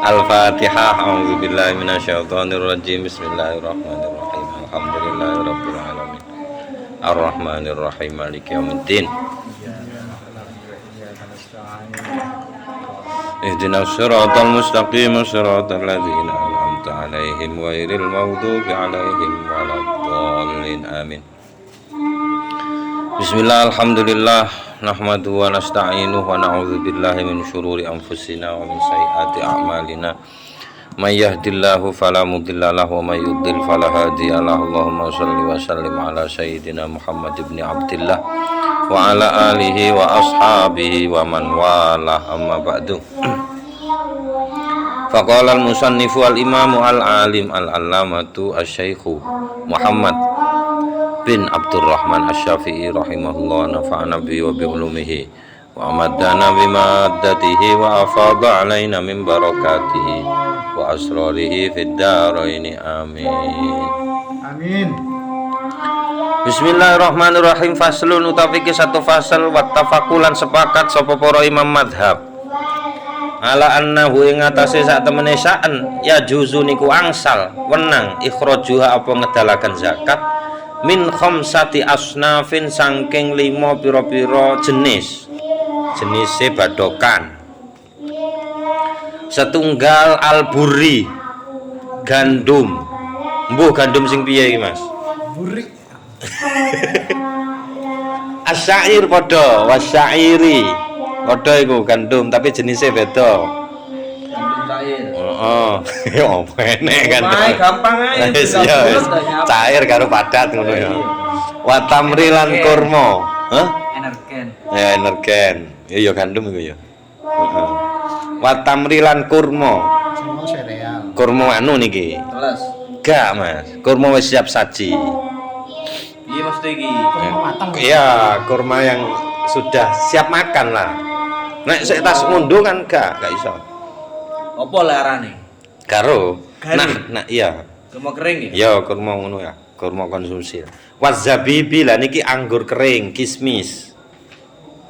Al-Fatihah. A'udzubillahi minasyaitonirrajim. Bismillahirrahmanirrahim. Alhamdulillahirabbil alamin. Arrahmanirrahim. Maliki yaumiddin. Ihdinas siratal mustaqim, siratal ladzina an'amta 'alaihim ghairil maghdubi 'alaihim waladdallin. Amin. Bismillah, alhamdulillah, nahmaduhu wa nasta'inuhu wa na'udzu billahi min syururi anfusina wa min sayyiati a'malina. May yahdihillahu fala mudilla lahu wa may yudlil fala hadiya lahu. Allahumma shalli wa sallim ala sayyidina Muhammad ibn Abdillah wa ala alihi wa ashabihi wa man walah, amma ba'du. Faqala al-musannifu al-imamu al-alim al-allamatu asy-syaikhu Muhammad bin Abdurrahman Asy-Syafi'i rahimahullah, nafa'ana bi wa bi ulumihi wa amadana bi maddatihi wa afadha alaina min barakatihi wa asrarihi fid dharain. Amin. Amin. Bismillahirrahmanirrahim. Faslun utawi iki satu fasal wattafaqulan sepakat sapa para imam madhab ala annahu ing atase sak temene sa'en ya juzu niku angsal wenang ikhrajuha apa ngedalaken zakat min khamsati asnafin saking 5 pira-pira jenise badokan. Setunggal alburi gandum. Mbuh gandum sing piye iki, Mas? Burik. Asyair padha, wasyairi. Padha iku gandum tapi jenisnya beda. Gandum cair. Heeh. Ya apa enek kan. Gampang ae. Cair karo padat ngono ya. Wa tamri lan kurma. Hah? Energen. Ya energen. Ya gandum iku ya. Heeh. Wa tamri lan kurma. Semua sereal. Kurma anu niki. Teles. Gak, Mas. Kurma wis siap saji. Iya mesti iki. Matang. Iya, kurma yang sudah siap makan lah. Nek sik tas ngunduh kan gak iso. Apa larane? Karo. Nah, iya. Kurma kering ya? Ya, kurma ngono ya. Kurma konsumsi. Wazabibi lah niki anggur kering, kismis.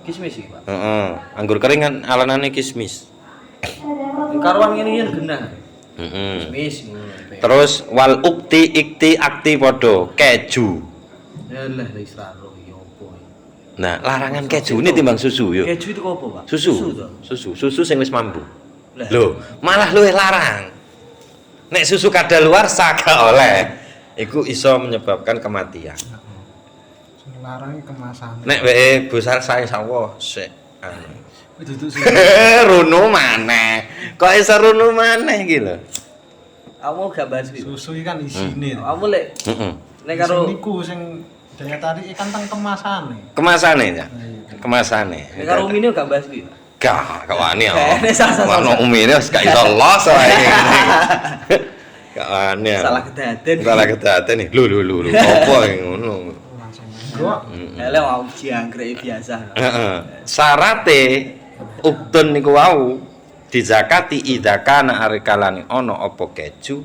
Kismis iki, Pak. Heeh. Anggur kering kan alanane kismis. Karuan ngene iki genah. Heeh. Kismis. Terus wal ukti ikti akti padha keju. Yalah wis raro iki opo iki. Nah, larangan keju ini timbang susu yo. Keju itu opo, Pak? Susu sing wis mambu. Loh, malah luwih larang. Nek susu kadaluarsa gak oleh. Iku iso menyebabkan kematian. Sing larang kemasan. Nek wae besar saya sawah sik anu. Duduk Runu maneh. Kok iso runu maneh iki lho. Kamu gak bahas iki. Susu iki kan isine. Kamu lek Heeh. nek karo niku sing daya tarik ikan teng kemasane. Kemasane ya. Kemasane. nek karo umine gak bahas iki. Gak wani ya. Sasa. Ono umine wis gak iso los wae ngene. Gak wani. Salah kedaden. Salah kedaden nih. Lho. Apa ngono? Langsung gua Hele mau jangkrik biasa. Heeh. Syarate uktun niku wau dizakati idza kana arikalane ana apa keju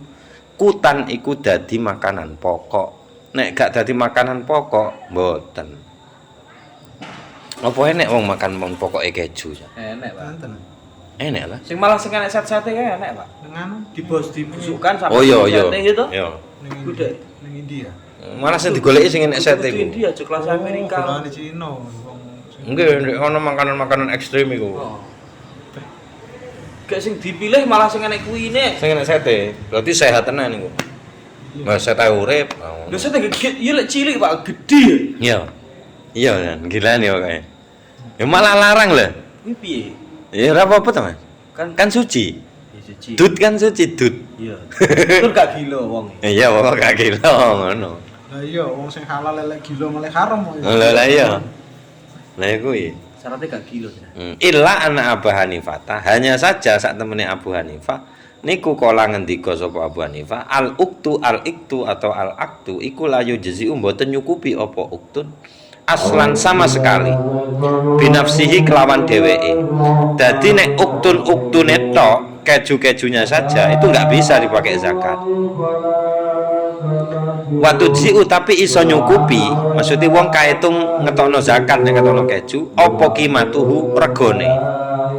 kutan iku dadi makanan pokok. Nek gak dadi makanan pokok mboten. Apa enek wong makan pokoke keju? Enek, Pak. enten. Enek lah. Sing malah sing enek set-sete kae enek, Pak. Dengan Dibusukkan sampai Oh iya. gitu. Iya. Udah. ning India. Malah sing digoleki sing enek sete iku. India aja kelas Amerika. Golongan Cina wong sing Nggih, ono makanan-makanan ekstrem iku. Oh. Gak sing dipilih malah sing enek kuine. Sing enek sete, berarti sehat tenan niku. Mas sete urip. Lho sete gede, iya lek cilik Pak, gede. Iya. Iya kan, gila nih pokoknya. Ya malah larang lah. Iki piye? Ya ora apa-apa to, Mas. Kan suci. Ya suci. Dut kan suci, dut. Iya. Tur gak gila wong. Iya, pokok gak gila ngono. Lah iya wong sing halal lelek gila malah haram. Lah iya. Lah kuwi. Syaratnya gak gila. Illa ana Abu Hanifah. Hanya saja sak temene Abu Hanifah niku kala ngendika sapa Abu Hanifah, al iktu atau al aktu iku layu jezi mboten nyukupi apa uktun aslan sama sekali binafsihi kelawan dheweke. Dadi nek uktune tok, keju-kejunya saja itu nggak bisa dipakai zakat. Waktu jiu tapi iso nyukupi, maksudnya wong kaetung ngetokno zakat nek ngetokno keju, apa qimatuhu regone.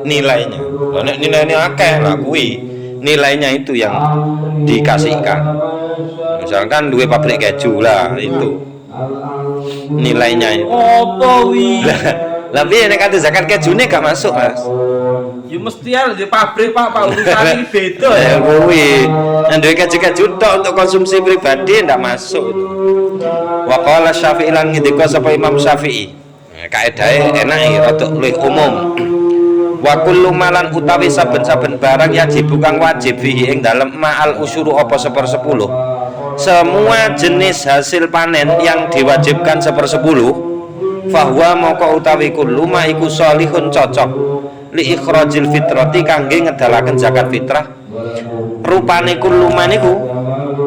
nilainya. Lah nek nilainya akeh lah kuwi nilainya itu yang dikasihkan. Misalkan duwe pabrik keju lah itu nilainya itu. Apa wi? Lah piye nek kate zakat kejune gak masuk, Mas? Ya mesti di pabrik Pak urusan iki beda ya. Ya kuwi. Nek duwe keju-keju tok untuk konsumsi pribadi ndak masuk itu. Wa qala Syafi'i lan ngendika sapa Imam Syafi'i. Kaedahe enake rada luwih umum. Wa kullu malan utawi saben-saben barang yajib kang wajib fihi ing dalem ma'al usyuru apa 1/10. Semua jenis hasil panen yang diwajibkan 1/10 fahuwa moko utawi kullu ma iku sholihun cocok li ikhrajil fitrati kangge ngedalaken zakat fitrah. Rupane kullu maniku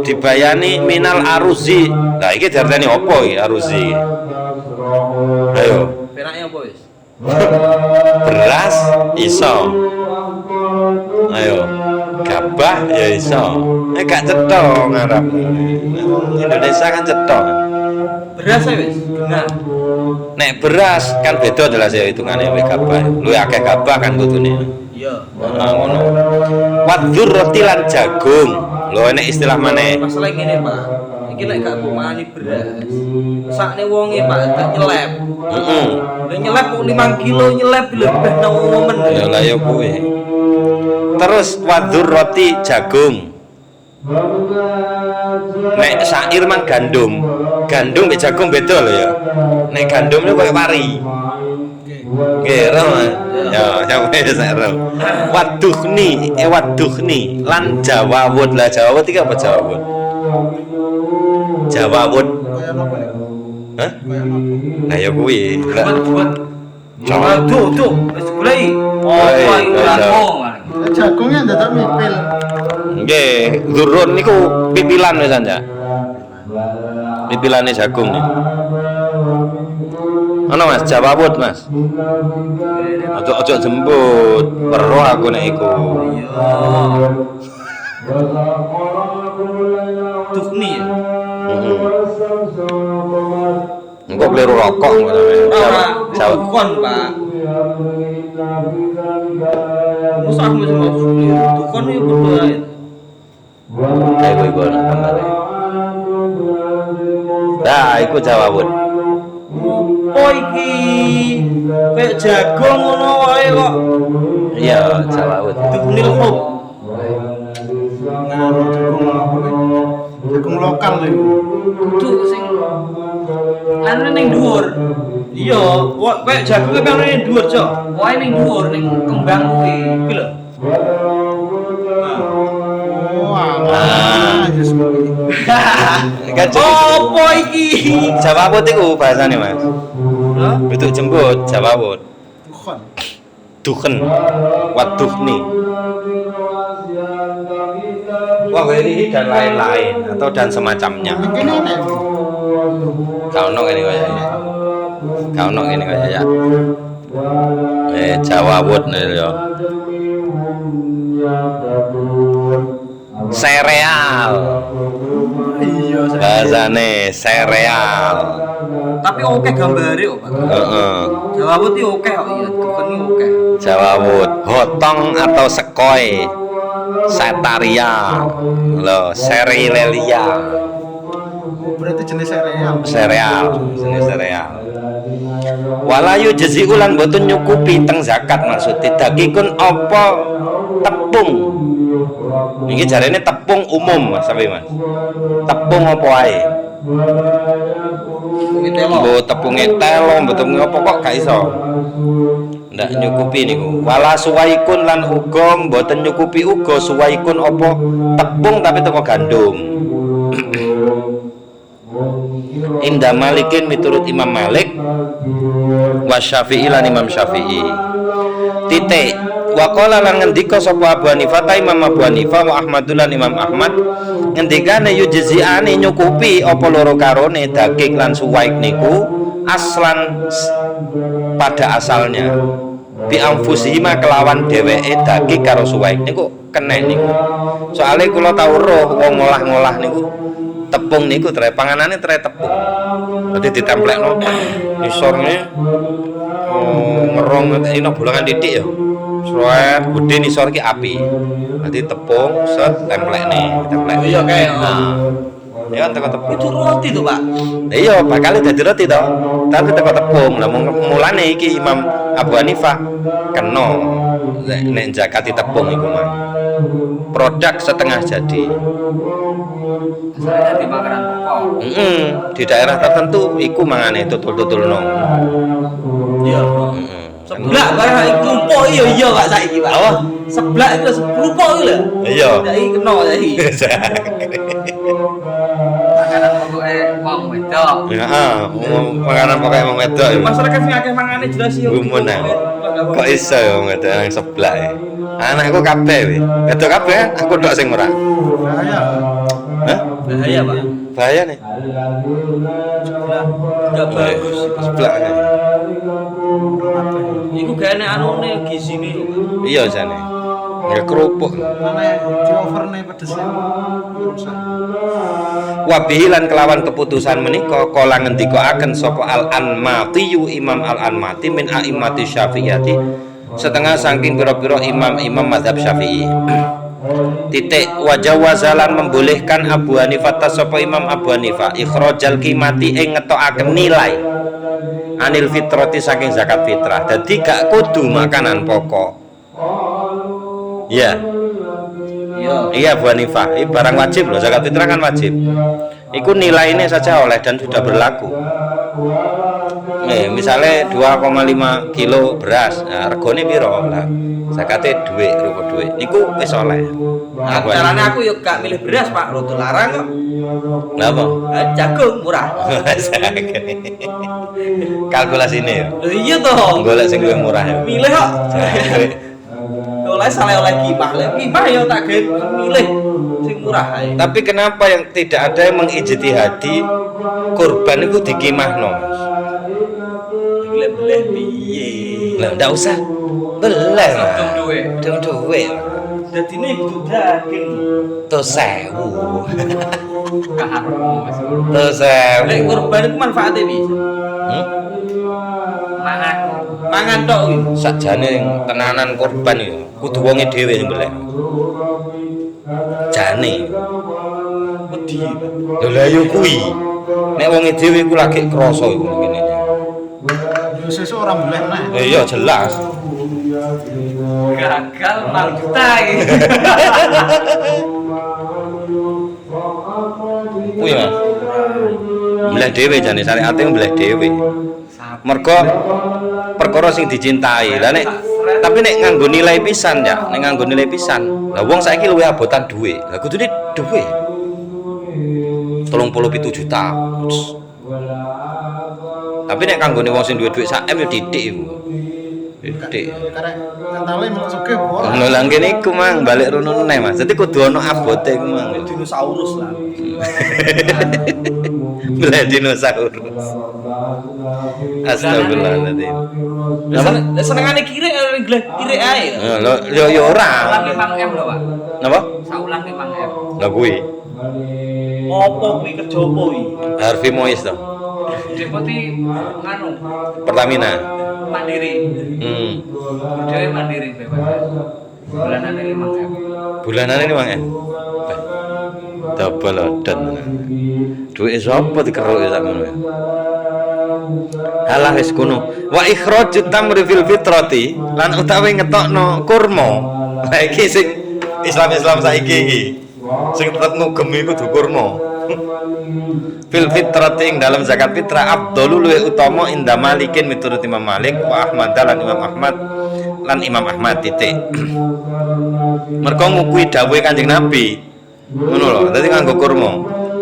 dibayani minal aruzi. Lah iki diarteni apa iki aruzi? Ayo. Penake apa wis? Beras iso. Ayo. Gabah ya iso. Gak cetha ngarep. Indonesia kan cetha. Beras ae wis. Benar. Nek beras kan beda jelas ya hitungane wae gabah. Luwih akeh gabah kan kudune. Iya. Ngono. Wadhur roti lan jagung. Lho enek istilah maneh. Masalah ngene, Pak. Iki nek gak kumani beras. Sakne wonge Pak tak nyelep. Heeh. Lah nyelep kok 5 kilo nyelep lebih nang momen. Ya lah ya kuwi. Terus wadhur roti jagung. Nek sair mang gandum. Gandum mek jagung beda lho ya. Nek gandum niku koyo pari. Nggih, ro. Ya, sampe sak ro. Waduhni lan jawawut. Lah jawawut iki apa jawawut? Jawawut. Kaya napa nek? Hah? Kaya napa? Nah ya kuwi. Buat Jawa. tuh, wis goleki. Oh, Iya, iki iya. lakong. Jagungnya dadak mipil. Nggih, durun niku pipilan wisan ya. Pipilane jagung nih. Ono Mas, jawawut Mas. Ojo jembut, weruh aku nek iku. Tuhni ya. Engko kleru rokok kok sampe. Jawa. Tukon, Pak. Masa aku mesti masuk tukon ya bodo ae. Ayo iku kembali. Dah, iku jawawut. Oh iki kayak jagung ngono wae kok. Iya, jawawut. Tuhni lho. Ngono jagung apa nek? Jagung lokal lho. Kudu sing anu ning dhuwur. Iya, kayak jagung ki anu ning dhuwur, Cok. Wae ning dhuwur ning kembang kuwi. Iki lho. Oh, alah. Yes, kuwi. Kan Apa iki? jawawut iku bahasane Mas. Hah? Bentuk jembut jawawut. Tukon. Duken waduhni. Wah, ini dan lain-lain atau dan semacamnya. Iki nek. Kau ono ngene kaya ya. Kau ono ngene kaya ya. Jawawut lho. Sereal. Iya, Bahasane sereal. Tapi oke gambare kok, Pak. Heeh. Jawabut iki oke kok, iya, tukeni oke. Jawawut, hotong atau sekoi. Setaria. Loh, serilelia. Oh, berarti jenis sereal. Sereal, jenis sereal. Walayu jezi ulan boten nyukupi teng zakat maksudnya dagikun apa tepung. Niki jarene tepung umum Mas sampe Mas. Tepung apa wae? Kuwi telo. Mbok tepunge telo, mbok tepunge apa kok gak iso. Ndak nyukupi niku. Wala suwaikun lan uga mboten nyukupi uga suwaikun apa tepung tapi teko gandum. Indah Malikin miturut Imam Malik wa Syafi'i lan Imam Syafi'i. Titik wa qala lan ngendika sapa Abu Hanifah ta Imam Abu Hanifah wa Ahmadul lan Imam Ahmad ngendikane yujzi'ane nyukupi apa loro karone daging lan suwaik niku aslan pada asalnya bi anfusihima kelawan dheweke daging karo suwaik niku kenek niku. Soale kula tau roh wong ngolah-ngolah niku tepung niku tre panganane tre tepung. Dadi ditemplekno isorne ngerong eno bolangan titik ya. Sret, gede nisor ki api. Nanti tepung, set, templek. Iya kayak Ya kan teko tepung. itu roti tuh Pak. Iya, bakal dadi roti to. Tapi teko tepung. Lah mulane iki Imam Abu Hanifah kena nek zakati tepung iku mah. Produk setengah jadi. Saya di makanan pokok. Di daerah tertentu iku mangane tutul-tutulno. Iya. Seblak barang kerumpuk iya Pak saiki Pak. Apa? Seblak itu kerumpuk lho. Iya. Saiki kena saiki. Makanan pokoke wong wedok. Heeh, makanan pokoke wong wedok. Masyarakat sing akeh mangane jelas yo. Gumun aku. Kok iso ya wong wedok nang seblak e. Anakku kabeh we. Wedok kabeh kan aku tok sing ora. Bahaya. Hah? Bahaya Pak. Bahaya nih. Enggak bagus. Seblak. Iku gane anune gizine. Iya jane. Ya kerupuk. Mana di over nih pedesnya. Rusak. Wabihi lan kelawan keputusan menika kala ngendikaaken sapa Al-Anmati Imam Al-Anmati min a'immati Syafi'iyati setengah saking pira-pira imam-imam mazhab Syafi'i. Titik wajawazalan membolehkan Abu Hanifah sapa Imam Abu Hanifah ikhrajal qimati ing ngetokaken nilai anil fitrati saking zakat fitrah. Dadi gak kudu makanan pokok. Ya. Iya Abu Hanifah, ini barang wajib loh, zakat fitrah kan wajib. Iku nilainya saja oleh dan sudah berlaku. Misalnya 2,5 kilo beras, nah, regone piro lah. Zakatnya duit, rupa duit. Niku wis oleh. Nah, carane aku yo gak milih beras Pak, rada larang kok. Napa? Jagung murah. Kalkulasi ini ya. Lho iya toh. Golek sing luwih murah ya. Milih kok. Oleh salah oleh kimah, yo tak gawe milih sing murah ae. Tapi kenapa yang tidak ada yang mengijtihadi kurban itu dikimahno, Mas? Beleh piye? Lah ndak usah beleh lah. Dong duwe. Dong duwe. Dadine kudu daging. Tuh 1000. Karo Mas. Tuh 1000. Lek kurban iku manfaate piye? Mangan tok kuwi. Sakjane tenanan kurban ya kudu wonge dhewe sing beleh. Jane. Wedi. Lha yo kuwi. Nek wonge dhewe iku lagi krasa iku ngene. Sesuk ora boleh nek. Iya jelas. Gagal mangtai. Kuwi Mas. Beleh dhewe jane syariate beleh dhewe. Mergo perkara sing dicintai. Lah nek tapi nek nganggo nilai pisan ya, nek nganggo nilai pisan. Lah wong saiki luwih abotan dhuwit. Lah kudune dhuwit. 37 juta. Tapi nek kanggone wong sing duwe dhuwit sak M ya didik iku. Didik. Karek mentale melok sugih ora. Lho lah ngene iku mang balik rono neh Mas. Dadi kudu ana abote iku mang. Dinosaurus lah. Belah dinosaurus. Astagfirullahaladzim. Lah senengane kirek kirek ae. Lho yo ora. Saulang 5M lho, Pak. Napa? Saulang 5M. Lah kuwi Opo kuwi kerja opo kuwi? Harvey Mois to. Deputi nganu Pertamina. Mandiri. Dhewe mandiri bebas. Bulanane 5M. Bulanane ini mang double odot. Duit sapa dikeruk sak ngono. Halah wis kono. Wa ikhrajut tamri fil fitrati lan utawi ngetokno kurma. Lah iki sing Islam saiki iki. Sing tetep ngugem iku kudu kurma. Fil fitrati ing dalam zakat fitrah afdhalu luwih utama inda Malikin miturut Imam Malik wa Ahmad lan Imam Ahmad titik. Mergo ngukui dawuhe Kanjeng Nabi. Ngono lho, dadi nganggo kurma.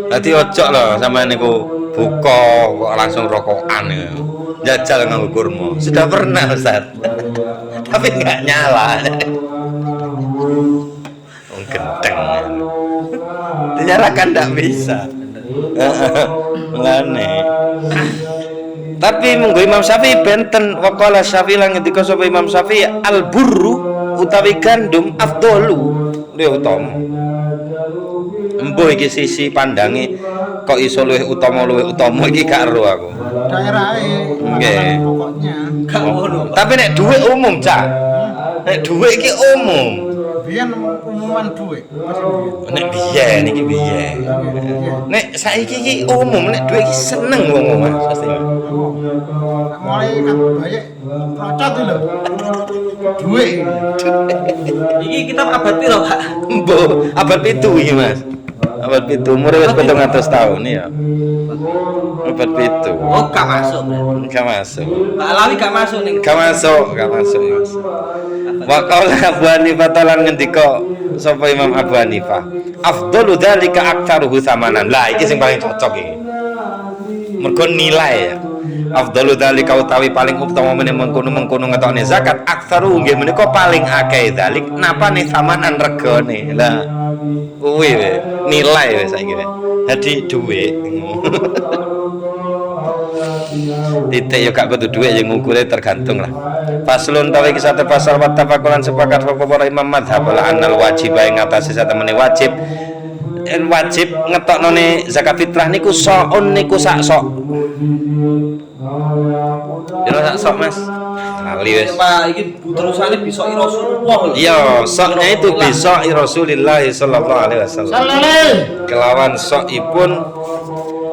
Dadi ojo lho sampeyan niku buka kok langsung rokokan ya. Jajal nganggo kurma. Sudah pernah Ustaz. Tapi enggak nyala. Wong gendeng. Dinyalakan enggak bisa. Ngene. Tapi munggo Imam Syafi'i benten waqala Syafi'i lan ngendika sapa Imam Syafi'i al burru utawi gandum afdalu luwih utama. Embuh iki sisi pandange kok iso luwih utama iki gak ero aku. Daerahe. Nggih. Pokoknya. Gak ngono. Tapi nek dhuwit umum, Cak. Nek dhuwit iki umum. Biyen umuman duit. Nek biyen iki biyen. Nek saiki iki umum, nek dhuwit iki seneng wong Mas pasti. Mulai kan banyak procot itu lho. Duit. Iki kitab abad piro, Pak? Mbok, abad 7 iki Mas. Abad 7 umure wis 700 tahun ya. Abad 7. Oh, gak masuk berarti. Gak masuk. Pak Alawi gak masuk ning. Gak masuk, gak masuk. Mas. Wa qaula Abu Hanifah talan ngendika sapa Imam Abu Hanifah, afdalu dzalika aktsaruhu samanan. Lah iki sing paling cocok iki. Mergo nilai ya. Afdalu dzalika utawi paling utama meneh mengkono-mengkono ngetokne zakat aktsaru nggih menika paling akeh dzalik napane samanan regane. Lah kuwi nilai wis saiki. Dadi dhuwit. Titik yo gak kudu dhuwit yang ngukure tergantung lah. Faslun tawi kisah pasal wa tafakulan sepakat para imam madhab la anal wajib ing ngatasi satemene wajib wajib ngetoknone zakat fitrah niku saun niku sak sok. Yo sak sok Mas. Lali wis. Pak iki terusane bisa Rasulullah lho. Iya, soknya itu bisa Rasulullah sallallahu alaihi wasallam. Sallallahu. Kelawan sokipun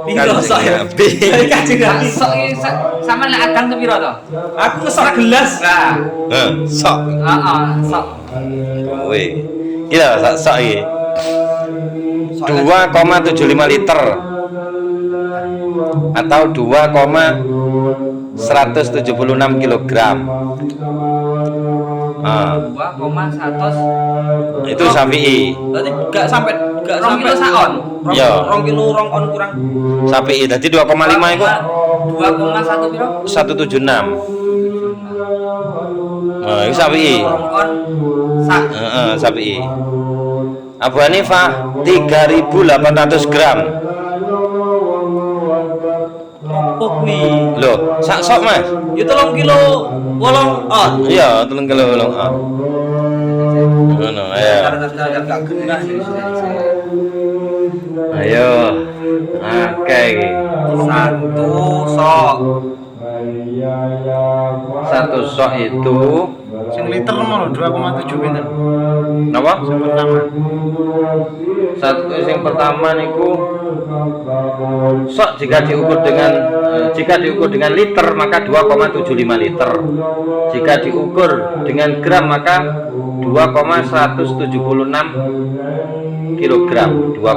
Piro sok ya? Dari Kanjeng Nabi. Sok iki sampean lek adang ke piro to? Aku ngesok gelas. Nah, Sok. heeh, sok. Kowe. Kira sak iki. 2,75 liter atau 2,176 kilogram. 2,100 Itu Syafi'i. Berarti gak sampai Rong kilo saon. Iya. 2 kilo rong on kurang. Syafi'i tadi 2,5 itu 2,1 piro? 176. Nah, itu Syafi'i. Rong on sak. Syafi'i. Abu Hanifah 3.800 gram. Opo kuwi? Loh, sak sok Mas. Ya 3 kilo 8 on. Iya, 3 kilo bolong. Ngono, ayo. Gak genah sih. Ayo. Oke iki. Satu sok itu Sing liter mau 2,7 pinten. napa? Sing pertama. Sing pertama niku sok jika diukur dengan liter maka 2,75 liter. Jika diukur dengan gram maka 2,176 kilogram. 2,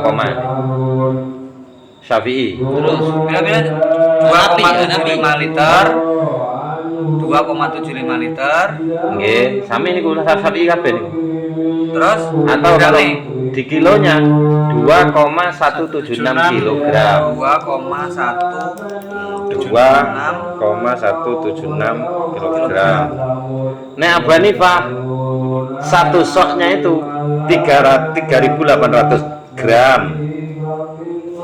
Syafi'i. Terus kira-kira 2,75 liter. 2,75 liter. Nggih, sami niku Syafi'i kabeh niku. Terus Atau kalau di kilonya 2,176 kilogram. 2,176 kilogram. Nek Abu Hanifah satu soknya itu 3.800 gram.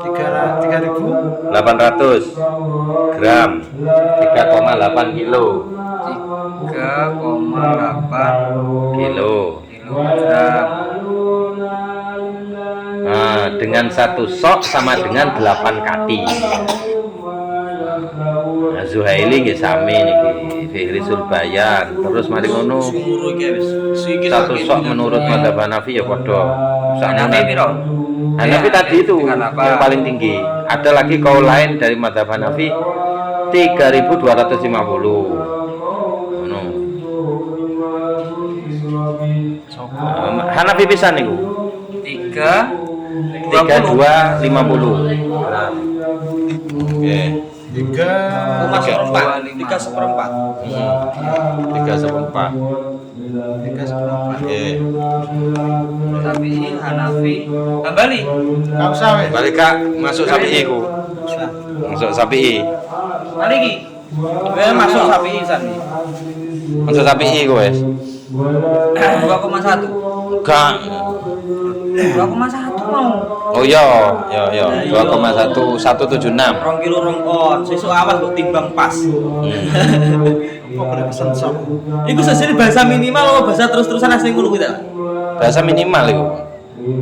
3.000 800 gram 3,8 kilo 3,8 kilo. kilogram. Nah, dengan satu sok sama dengan 8 kati. Nah, Zuhaili nggih sami niki Fihrisul Bayan. Terus mari ngono satu sok menurut mazhab Hanafi ya padha. Hanafi piro? Hanafi tadi itu yang paling tinggi. Ada lagi kaul lain dari mazhab Hanafi 3.250. Ngono. Hanafi pisan niku. 3.250. Oke. 3,4 3/4. Oke. Tapi Hanafi Kembali. Enggak usah weh. Balik Kak, masuk Syafi'i ku. Masuk Syafi'i. Mari iki. Masuk sapi isan nih. Masuk Syafi'i ku wes. 2,1. Kak. 2,1 mau. Oh iya, 2,176. 2 kilo rong on. Sesuk awas kok timbang pas. Kok boleh pesen sok? Iku sesine bahasa minimal apa bahasa terus-terusan asli ngono kuwi ta? Bahasa minimal itu.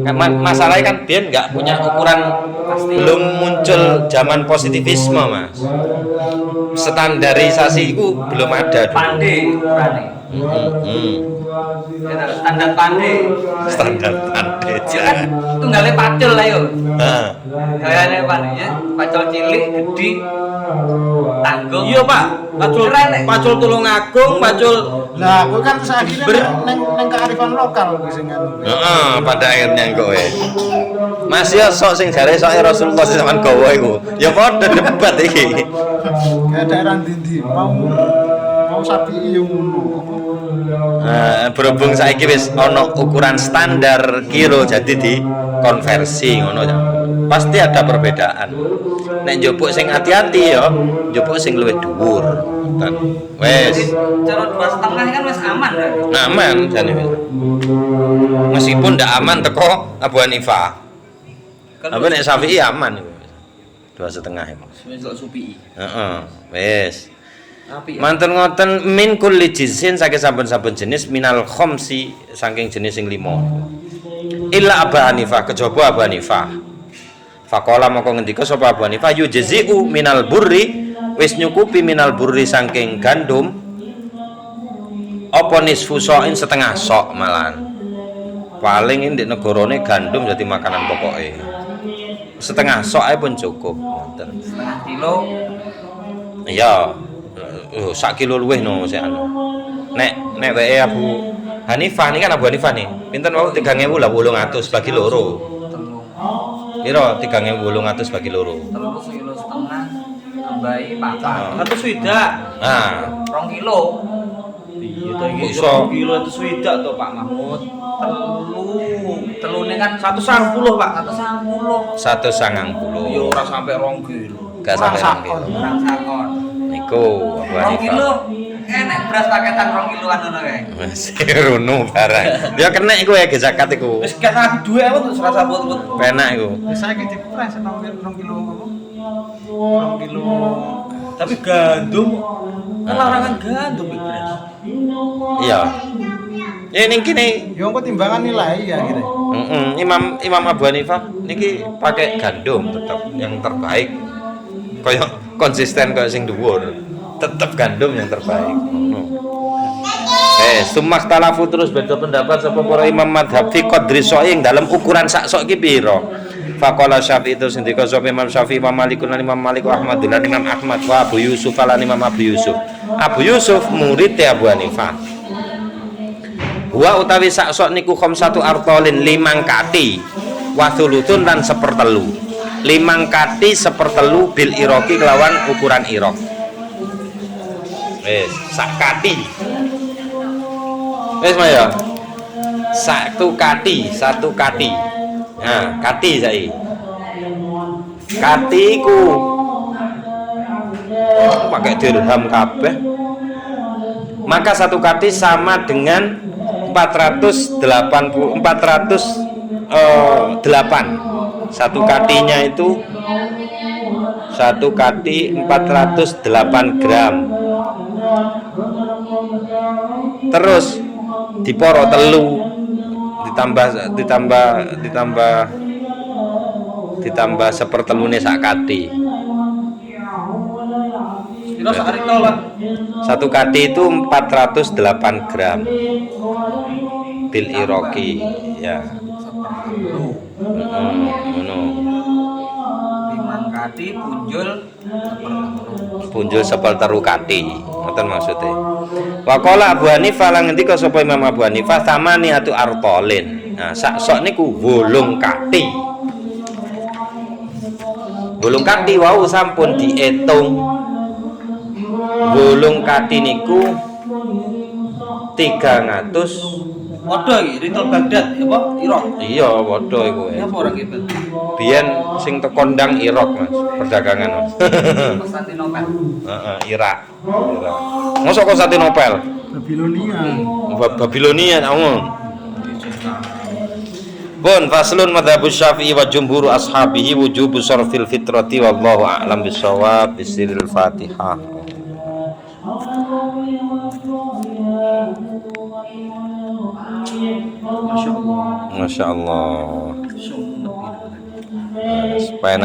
Kan masalahnya kan dia nggak punya ukuran, belum muncul zaman positivisme Mas. Standarisasi itu belum ada dulu. Pandai, Ya, standar pandai. Standar pandai Ya kan tunggalnya pacul lah yo. Heeh. Gayane pandai ya, pacul cilik, gede, tanggung. Iya Pak, pacul Keren, pacul Tulungagung, pacul Lah, kowe kan saiki Ber- neng kearifan lokal kuwi sing anu. Heeh, pada akhirnya kowe. Mas yo sok sing jare soke Rasulullah sing sampean gawa iku. Ya padha debat iki. Kayak daerah ndi mau sapi yo ngono. Berhubung saiki wis ana ukuran standar kilo jadi dikonversi ngono ya. Pasti ada perbedaan. Nek njupuk sing hati-hati ya, njupuk sing luwih dhuwur. Ngoten. Wis Cara 2,5 kan wis aman kan. aman jane wis. Meskipun ndak aman teko Abu Hanifah. Tapi nek Syafi'i aman iku. 2,5 iku. Mesok supi. Heeh, wis. Api. Manten ngoten min kulli jinsin saking saben-saben jenis minal khomsi saking jenis sing 5. Illa Abu Hanifah kejaba Abu Hanifah. Faqala moko ngendika sapa Abu Hanifah yujzi'u minal burri wis nyukupi minal burri saking gandum apa nisfu so'in setengah sok malahan. Paling ndek negarane gandum jadi makanan pokoke. Setengah sok ae pun cukup ngoten. Setengah kilo. Iya. Sak kilo luwih no sik anu. Nek wae Abu Hanifah ini kan Abu Hanifah nih. Pinten wau 3.800 bagi loro. Telung. Piro 3.800 bagi loro. Telung 1,5 kilo tambahi papat. Satu swidak. Nah, 2 kilo. Iya to iki Kok iso? kilo itu swidak to Pak Mahmud. Telune kan 190 Pak. 1,10. 190. Ya ora sampai 2 kilo. Gak sampai Sakon. 2 kilo. Kurang sakon. Niku Abu 2 kilo. Hanifah. Enek beras paketan 2 kiloan ngono kae. Masih runo barang. Ya kena iku ya ge zakat iku. Wis kan aku duwe apa tuh serasa buat. Penak iku. Wis saiki dipres 2 kilo apa? 2 kilo. Tapi gandum kan larangan gandum iki, Bres. Iya. Ya ning kene Yo engko timbangan nilai ya gitu. Imam Abu Hanifah niki pakai gandum tetap yang terbaik. Kayak konsisten kayak sing dhuwur. Tetap gandum yang terbaik. Ngono. Sumak talafu terus beda pendapat sapa para imam madhab fi qadri so'ing dalam ukuran sak sok ki pira. Faqala Syafi'i terus ngendika sapa Imam Syafi'i Imam Malik lan Imam Malik wa Ahmad lan Imam Ahmad wa Abu Yusuf lan Imam Abu Yusuf. Abu Yusuf murid Abu Hanifah. Wa utawi sak sok niku khamsatu artolin 5 kati wa thuluthun lan sepertelu. 5 kati sepertelu bil iraqi kelawan ukuran iraq. Wis sak kati. Wis Maya. Satu kati. Nah, kati saiki. Kati iku pakai dirham kabeh. Maka satu kati sama dengan 408. Satu katinya itu satu kati 408 gram. Terus diporo telu ditambah sepertelune sak kati. Kira sak rito lah. Satu kati itu 408 gram bil iraqi ya. Ngono. 5 kati Punjul seperteru kati. Ngoten maksude. Waqala Abu Hanifah lan ngendika sapa Imam Abu Hanifah samaniatu artolin. Nah, sak sok niku 8 kati. 8 kati wau sampun diitung. 8 kati niku 300. Waduh iki rito Baghdad apa Irak. Iya, padha iku. Apa orang gitu? Biyen sing tekondang Irak, Mas, perdagangan, Mas. Konstantinopel. Heeh, Irak. Mosok Konstantinopel. Babilonia. Babilonia namun. Pun faslun madzhabus Syafi'i wa jumhur ashabihi wujubu sarfil fitrati wallahu a'lam bissawab bisiril Fatihah. Masya Allah. Supaya